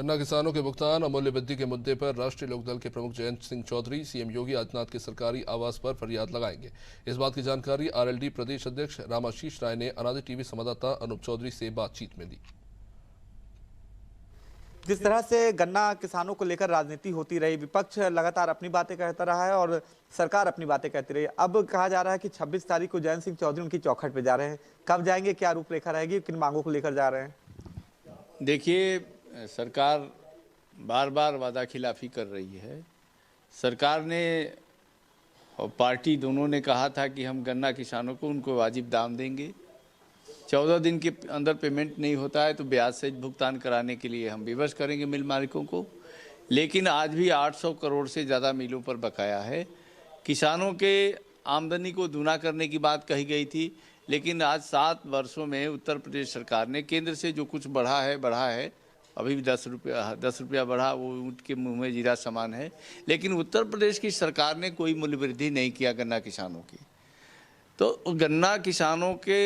गन्ना किसानों के भुगतान और मूल्य वृद्धि के मुद्दे पर राष्ट्रीय लोकदल के प्रमुख जयंत सिंह चौधरी सीएम योगी आदित्यनाथ के सरकारी आवास पर फरियाद लगाएंगे। इस बात की जानकारी आरएलडी प्रदेश अध्यक्ष रामाशीष राय ने अनादि टीवी संवाददाता अनूप चौधरी से बातचीत में दी। जिस तरह से गन्ना किसानों को लेकर राजनीति होती रही, विपक्ष लगातार अपनी बातें कहता रहा है और सरकार अपनी बातें कहती रही। अब कहा जा रहा है कि 26 तारीख को जयंत सिंह चौधरी उनकी चौखट पे जा रहे हैं। कब जाएंगे, क्या रूपरेखा रहेगी, किन मांगों को लेकर जा रहे हैं? देखिए, सरकार बार बार वादा खिलाफी कर रही है। सरकार ने और पार्टी दोनों ने कहा था कि हम गन्ना किसानों को उनको वाजिब दाम देंगे। 14 दिन के अंदर पेमेंट नहीं होता है तो ब्याज सहित भुगतान कराने के लिए हम विवश करेंगे मिल मालिकों को। लेकिन आज भी 800 करोड़ से ज़्यादा मिलों पर बकाया है। किसानों के आमदनी को दूना करने की बात कही गई थी, लेकिन आज 7 वर्षों में उत्तर प्रदेश सरकार ने केंद्र से जो कुछ बढ़ा है, अभी भी 10 रुपया बढ़ा, वो ऊँट के मुँह में जीरा समान है। लेकिन उत्तर प्रदेश की सरकार ने कोई मूल्य वृद्धि नहीं किया गन्ना किसानों की। तो गन्ना किसानों के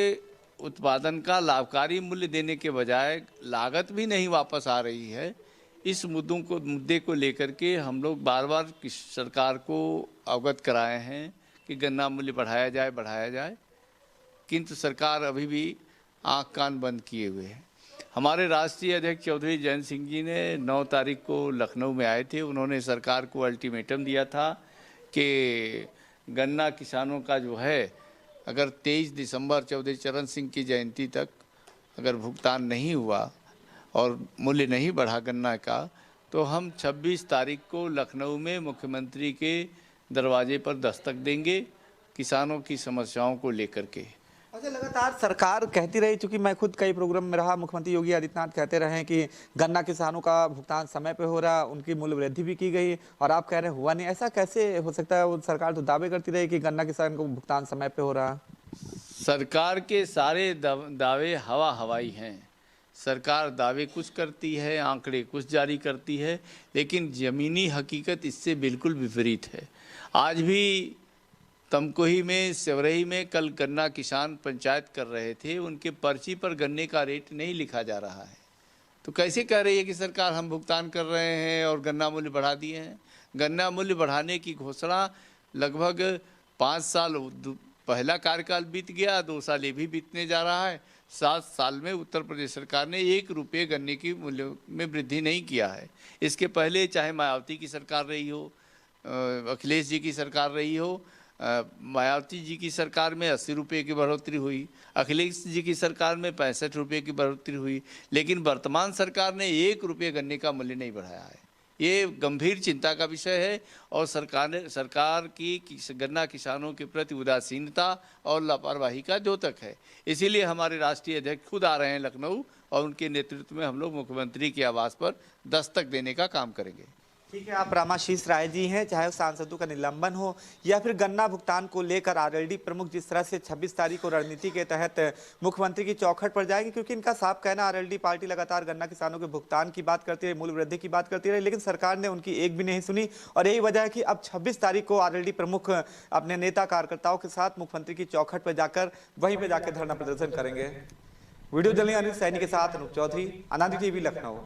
उत्पादन का लाभकारी मूल्य देने के बजाय लागत भी नहीं वापस आ रही है। इस मुद्दे को लेकर के हम लोग बार बार सरकार को अवगत कराए हैं कि गन्ना मूल्य बढ़ाया जाए, किंतु सरकार अभी भी आँख कान बंद किए हुए है। हमारे राष्ट्रीय अध्यक्ष चौधरी जयंत सिंह जी ने 9 तारीख को लखनऊ में आए थे। उन्होंने सरकार को अल्टीमेटम दिया था कि गन्ना किसानों का जो है, अगर 23 दिसंबर चौधरी चरण सिंह की जयंती तक अगर भुगतान नहीं हुआ और मूल्य नहीं बढ़ा गन्ना का, तो हम 26 तारीख को लखनऊ में मुख्यमंत्री के दरवाजे पर दस्तक देंगे किसानों की समस्याओं को लेकर के। अच्छा, लगातार सरकार कहती रही, चूंकि मैं खुद कई प्रोग्राम में रहा, मुख्यमंत्री योगी आदित्यनाथ कहते रहे कि गन्ना किसानों का भुगतान समय पे हो रहा, उनकी मूल्य वृद्धि भी की गई, और आप कह रहे हैं हुआ नहीं। ऐसा कैसे हो सकता है? वो सरकार तो दावे करती रही कि गन्ना किसान को भुगतान समय पे हो रहा। सरकार के सारे दावे हवाई हैं। सरकार दावे कुछ करती है, आंकड़े कुछ जारी करती है, लेकिन ज़मीनी हकीकत इससे बिल्कुल विपरीत है। आज भी तमकोही में, सेवरही में कल गन्ना किसान पंचायत कर रहे थे, उनके पर्ची पर गन्ने का रेट नहीं लिखा जा रहा है। तो कैसे कह रही है कि सरकार हम भुगतान कर रहे हैं और गन्ना मूल्य बढ़ा दिए हैं? गन्ना मूल्य बढ़ाने की घोषणा लगभग 5 साल पहला कार्यकाल बीत गया, 2 साल ये भी बीतने जा रहा है। 7 साल में उत्तर प्रदेश सरकार ने 1 रुपये गन्ने की मूल्य में वृद्धि नहीं किया है। इसके पहले चाहे मायावती की सरकार रही हो, अखिलेश जी की सरकार रही हो, मायावती जी की सरकार में 80 रुपये की बढ़ोतरी हुई, अखिलेश जी की सरकार में 65 रुपये की बढ़ोतरी हुई, लेकिन वर्तमान सरकार ने 1 रुपये गन्ने का मूल्य नहीं बढ़ाया है। ये गंभीर चिंता का विषय है और सरकार की गन्ना किसानों के प्रति उदासीनता और लापरवाही का द्योतक है। इसीलिए हमारे राष्ट्रीय अध्यक्ष खुद आ रहे हैं लखनऊ और उनके नेतृत्व में हम लोग मुख्यमंत्री के आवास पर दस्तक देने का काम करेंगे। ठीक है, आप रामाशीष राय जी हैं। चाहे सांसदों का निलंबन हो या फिर गन्ना भुगतान को लेकर आरएलडी प्रमुख जिस तरह से 26 तारीख को रणनीति के तहत मुख्यमंत्री की चौखट पर जाएगी, क्योंकि इनका साफ कहना आरएलडी पार्टी लगातार गन्ना किसानों के भुगतान की बात करती रही, मूल्य वृद्धि की बात करती रही, लेकिन सरकार ने उनकी एक भी नहीं सुनी। और यही वजह है कि अब 26 तारीख को आरएलडी प्रमुख अपने नेता कार्यकर्ताओं के साथ मुख्यमंत्री की चौखट पर जाकर वहीं पर जाकर धरना प्रदर्शन करेंगे। वीडियो जर्नलिस्ट अनिल सैनी के साथ अनूप चौधरी, अनादि टीवी, लखनऊ।